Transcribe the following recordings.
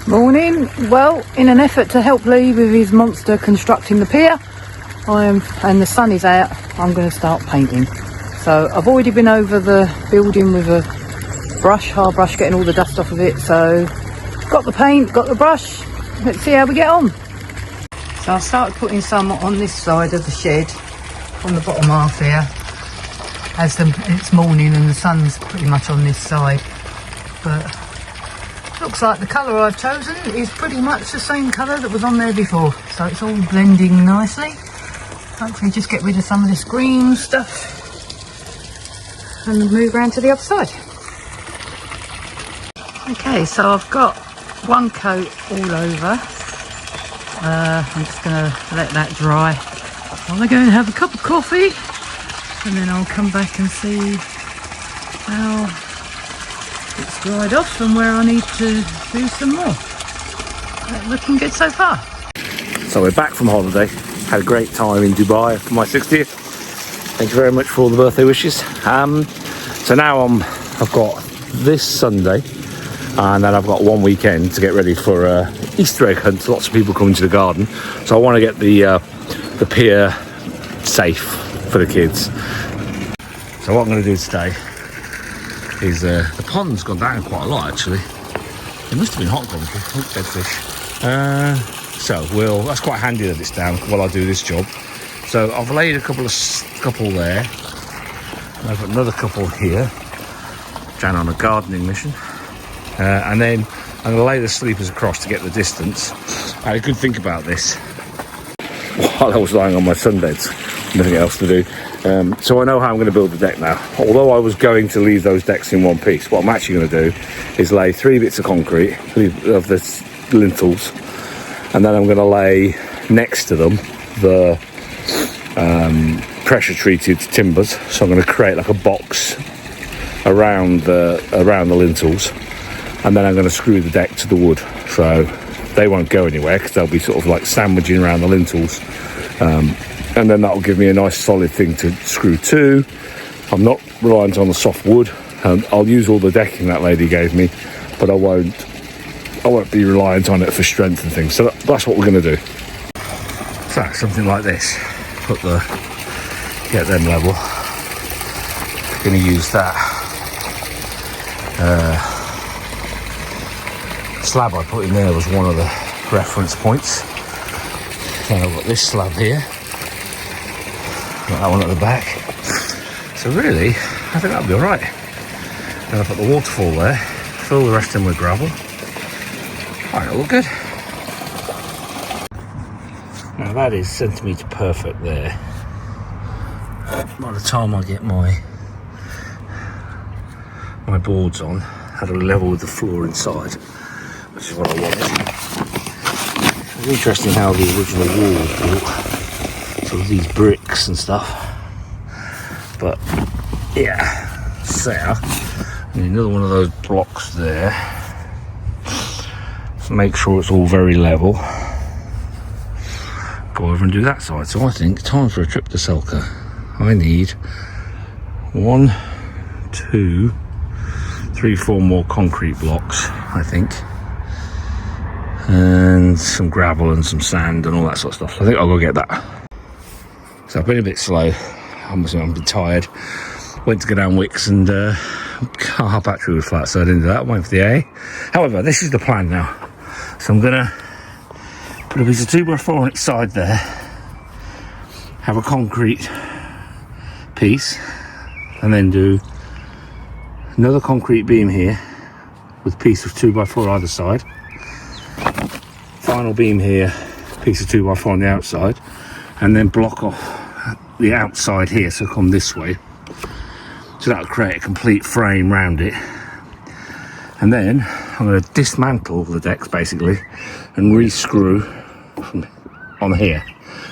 Morning. Well, in an effort to help Lee with his monster constructing the pier, and the sun is out, I'm going to start painting. So I've already been over the building with a brush, hard brush, getting all the dust off of it. So got the paint, got the brush. Let's see how we get on. So I started putting some on this side of the shed, on the bottom half here, as it's morning and the sun's pretty much on this side. But looks like the colour I've chosen is pretty much the same colour that was on there before, so it's all blending nicely. Hopefully just get rid of some of this green stuff and move around to the other side. Okay, so I've got one coat all over. I'm just going to let that dry while I go and have a cup of coffee, and then I'll come back and see how it's dried off and where I need to do some more. Looking good so far. So we're back from holiday. Had a great time in Dubai for my 60th. Thank you very much for all the birthday wishes. So now I've got this Sunday, and then I've got one weekend to get ready for Easter egg hunt. Lots of people coming to the garden, so I want to get the pier safe for the kids. So what I'm going to do today is the pond's gone down quite a lot actually. It must have been hot country. Oh, dead fish. So that's quite handy that it's down while I do this job. So I've laid a couple there, and I've got another couple here, down on a gardening mission, and then I'm going to lay the sleepers across to get the distance. I had a good think about this while I was lying on my sunbeds, nothing else to do. So I know how I'm going to build the deck now. Although I was going to leave those decks in one piece, what I'm actually going to do is lay 3 bits of concrete of the lintels, and then I'm going to lay next to them the pressure treated timbers. So I'm going to create like a box around the lintels, and then I'm going to screw the deck to the wood, so they won't go anywhere because they'll be sort of like sandwiching around the lintels. And then that'll give me a nice solid thing to screw to. I'm not reliant on the soft wood. I'll use all the decking that lady gave me, but I won't be reliant on it for strength and things. So that's what we're going to do. So something like this. Get them level. Going to use that slab I put in there was one of the reference points. Then I've got this slab here. Got that one at the back. So really, I think that'll be alright. Then I put the waterfall there, fill the rest in with gravel. Alright, it'll look good. Now that is centimetre perfect there. By the time I get my boards on, that'll level with the floor inside, which is what I wanted. It's interesting how the original wall was built. Sort of these bricks and stuff, but yeah, so another one of those blocks there. So make sure it's all very level. Go over and do that side. So I think time for a trip to Selka. I need 1, 2, 3, 4 more concrete blocks, I think, and some gravel and some sand and all that sort of stuff. I think I'll go get that. So I've been a bit slow, I'm a bit tired. Went to go down Wicks and our battery was flat, so I didn't do that. I went for the A. However, this is the plan now. So I'm gonna put a piece of 2x4 on its side there, have a concrete piece, and then do another concrete beam here with a piece of 2x4 either side. Final beam here, piece of 2x4 on the outside, and then block off the outside here, so come this way. So that'll create a complete frame round it. And then I'm going to dismantle the decks basically and re-screw from on here.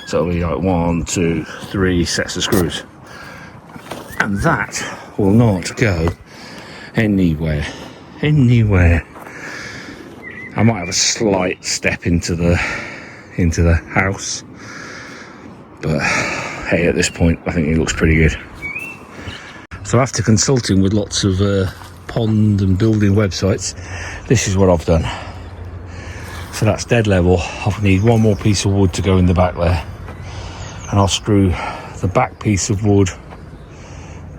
So it'll be like 1, 2, 3 sets of screws. And that will not go anywhere. I might have a slight step into the house, but hey, at this point I think it looks pretty good. So after consulting with lots of pond and building websites, this is what I've done. So that's dead level. I need one more piece of wood to go in the back there, and I'll screw the back piece of wood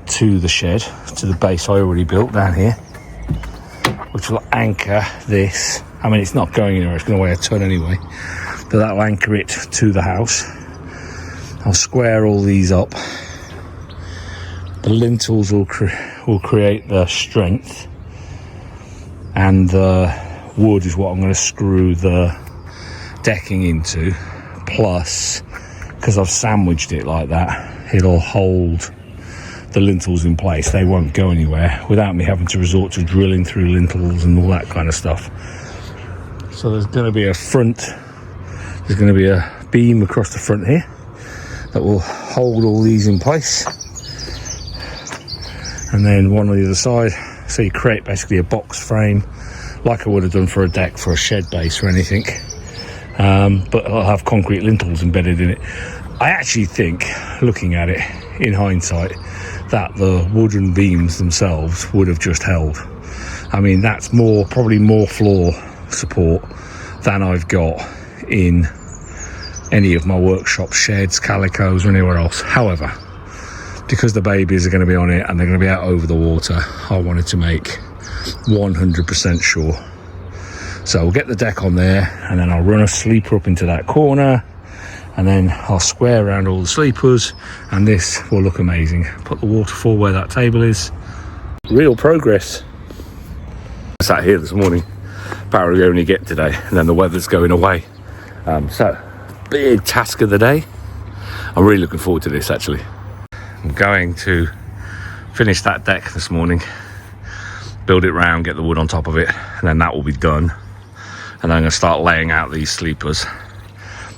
to the shed, to the base I already built down here, which will anchor this. I mean, it's not going anywhere, it's going to weigh a ton anyway, but that'll anchor it to the house. I'll square all these up. The lintels will create the strength, and the wood is what I'm going to screw the decking into. Plus, because I've sandwiched it like that, it'll hold the lintels in place. They won't go anywhere without me having to resort to drilling through lintels and all that kind of stuff. So there's going to be there's going to be a beam across the front here that will hold all these in place, and then one on the other side. So you create basically a box frame like I would have done for a deck, for a shed base or anything, but I'll have concrete lintels embedded in it. I actually think, looking at it in hindsight, that the wooden beams themselves would have just held. I mean, that's probably more floor support than I've got in any of my workshop sheds, calicos, or anywhere else. However, because the babies are going to be on it and they're going to be out over the water, I wanted to make 100% sure. So we'll get the deck on there, and then I'll run a sleeper up into that corner, and then I'll square around all the sleepers, and this will look amazing. Put the waterfall where that table is. Real progress. I sat here this morning, apparently only get today, and then the weather's going away. So big task of the day. I'm really looking forward to this, actually. I'm going to finish that deck this morning, build it round, get the wood on top of it, and then that will be done. And then I'm going to start laying out these sleepers.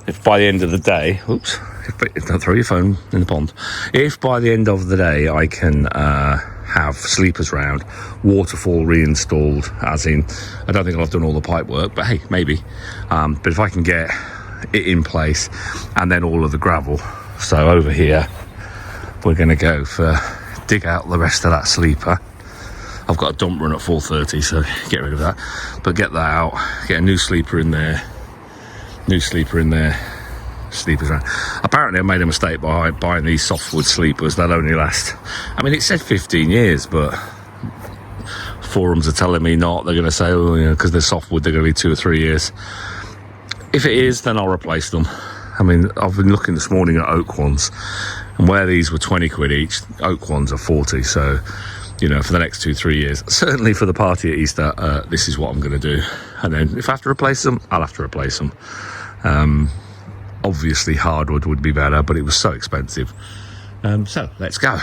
If by the end of the day, don't throw your phone in the pond. If by the end of the day I can have sleepers round, waterfall reinstalled, as in, I don't think I'll have done all the pipe work, but hey, maybe. But if I can get it in place, and then all of the gravel. So over here, we're going to go for dig out the rest of that sleeper. I've got a dump run at 4:30, so get rid of that. But get that out, get a new sleeper in there, sleepers around. Apparently I made a mistake by buying these softwood sleepers. They'll only last, I mean, it said 15 years, but forums are telling me not. They're going to say, oh, you know, because they're softwood, they're going to be 2 or 3 years. If it is, then I'll replace them. I mean, I've been looking this morning at oak ones, and where these were 20 quid each, oak ones are 40. So, you know, for the next 2-3 years, certainly for the party at Easter, this is what I'm going to do. And then if I have to replace them, I'll have to replace them. Obviously hardwood would be better, but it was so expensive. So let's go.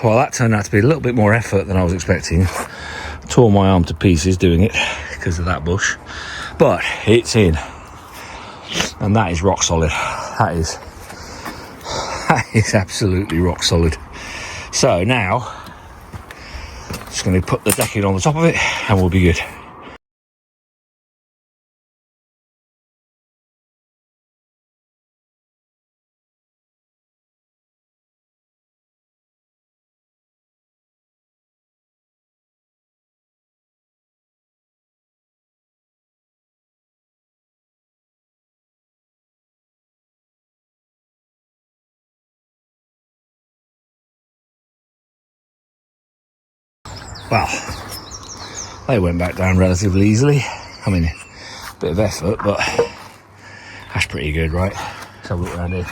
Well, that turned out to be a little bit more effort than I was expecting. Tore my arm to pieces doing it because of that bush, but it's in, and that is rock solid. That is absolutely rock solid. So now just going to put the decking on the top of it and we'll be good. Well, they went back down relatively easily. I mean, a bit of effort, but that's pretty good, right? Let's have a look around here.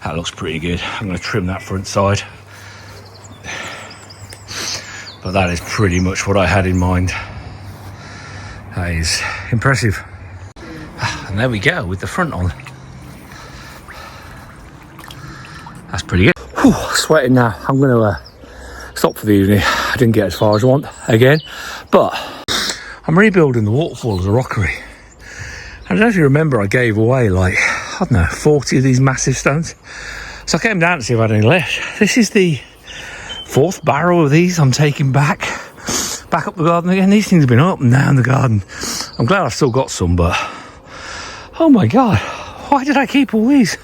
That looks pretty good. I'm going to trim that front side. But that is pretty much what I had in mind. That is impressive. And there we go, with the front on. That's pretty good. Whew, sweating now. I'm going to stop for the evening. I didn't get as far as I want again, but I'm rebuilding the waterfall as a rockery. I don't know if you remember, I gave away like, I don't know, 40 of these massive stones. So I came down to see if I had any left. This is the 4th barrel of these I'm taking back up the garden again. These things have been up and down the garden. I'm glad I've still got some, but oh my god, why did I keep all these?